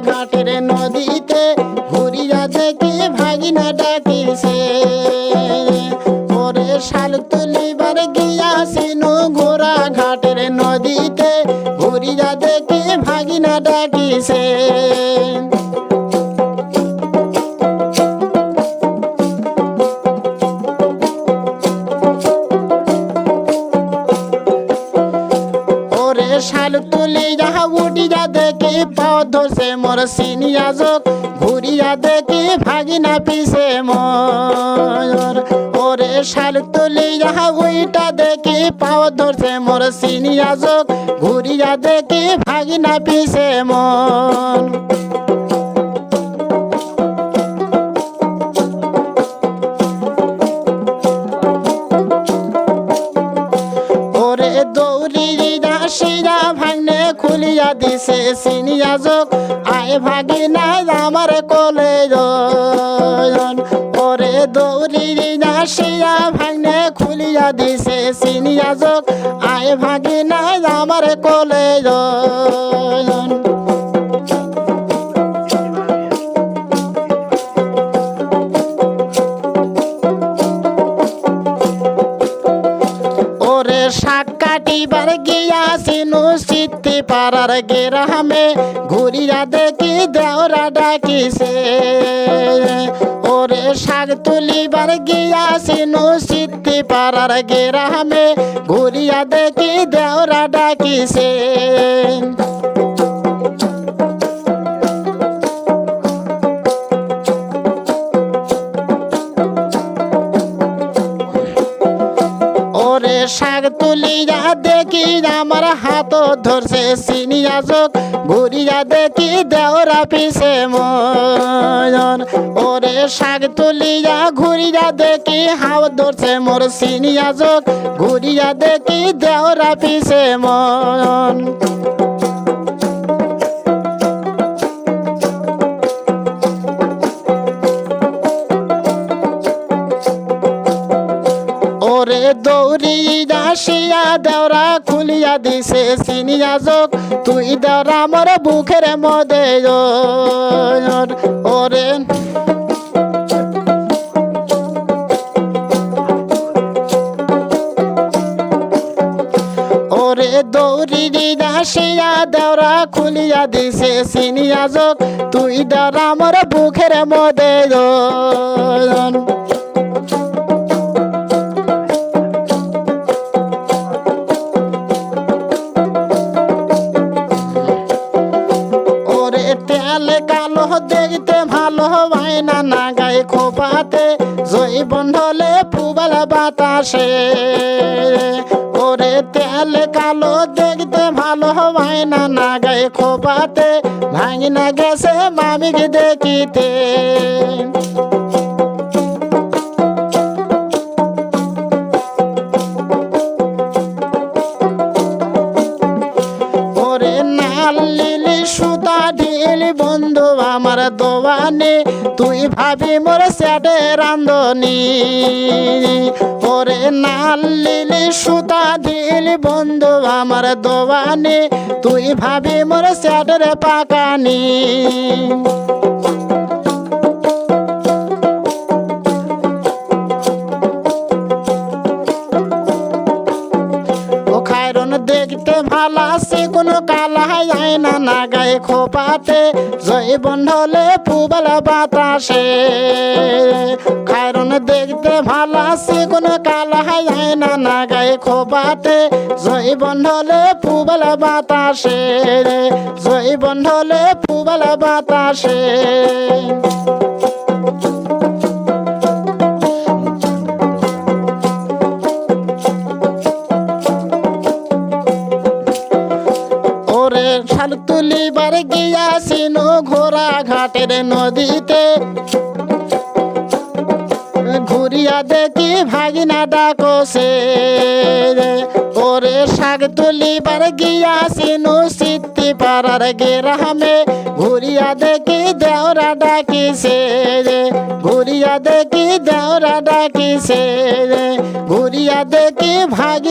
ঘাটের নদীতে ঘুরিয়া দেখি ভাগিনা ডাকিছে ওরে শাল তুলিবার গিয়াছিনু ঘোড়া ঘাটের নদীতে ঘুরিয়া দেখি ভাগিনা ডাকিছে শাল তুলিয়া উঠিয়া দেখি পাও ধরছে মোর সিনিয়া যোগ ঘুরিয়া দেখি ভাগিনা পিছে মোর ওরে শাল তুলিয়া উইটা দেখি পাও ধরছে মোর সিনিয়া যোগ ঘুরিয়া দেখি ভাগিনা পিছে মোর ওরে দৌড়িয়া শিরা ভাঙনে খুলিয়া দিছে সিনিয়া যোগ আয় ভাগিনা আমার কোলে ওরে দৌড়িয়া শিরা ভাঙনে খুলিয়া দিছে সিনিয়া যোগ আয় ভাগিনা আমার কোলে ওরে শাক কাটিবার গিয়াছিনু সিদ্ধি পাড়ার গেরামে ঘুরিয়া দেখি দেওরা ডাকিছে ওরে শাক তুলিবার গিয়াছিনু সিদ্ধি পাড়ার গেরামে ঘুরিয়া দেখি দেওরা ডাকিছে ওরে শাক তুলিয়া দেখি আমার হাত ধরছে সিনিয়া যোগ ঘুরিয়া দেখি দেওরা পিছে মোর ওরে শাক তুলিয়া ঘুরিয়া দেখি হাত ধরছে মোর সিনিয়া যোগ ঘুরিয়া দেখি দেওরা পিছে মন ওরে দৌড়িয়া শিয়া দেওরা খুলিয়া দিছে সিনিয়া যোগ তুই দেওরা মোর বুকের মধ্যে ওরে ওরে দৌড়িয়া শিয়া দেওরা খুলিয়া দিছে সিনিয়া যোগ তুই দেওরা মোর বুকের মধ্যে কালো দেখতে ভালো হয় না না গায়ে খোপাতে জৈবন হলে পুবাল বাতাসে ওরে তেল কালো দেখতে ভালো হয় না না গায়ে খোপাতে ভাঙি না গেছে মামিকে দেখিতে ওরে নাল লিলি সুতা ঢিলি বন্ধু আমার দোয়ানে তুই ভাবি মোর স্যাটে রান্ধনি ওরে নাল লিলি সুতা ঢিলি বন্ধু আমার দোয়ানে তুই ভাবি মোর স্যাটের পাকানি দেখতে ভালা সে কোনো কালা যায় না না গায়ে খোপাতে জৈবন হলে পুবাল বাতাসে কারণ দেখতে ভালা সে কোনো কালা যায় না না গায়ে খোপাতে জৈবন হলে পুবাল বাতাসে জৈবন হলে পুবাল বাতাসে শাল তুলিবার গিয়াছিনু ঘোড়া ঘাটের নদীতে ঘুরিয়া দেখি ভাগিনা ডাকছে ওরে শাক তুলিবার গিয়াছিনু সিদ্ধি পাড়ার গেরামে ঘুরিয়া দেখি দেওরা ডাকিছে ঘুরিয়া দেখি দেওরা ডাকিছে ঘুরিয়া দেখি ভাগি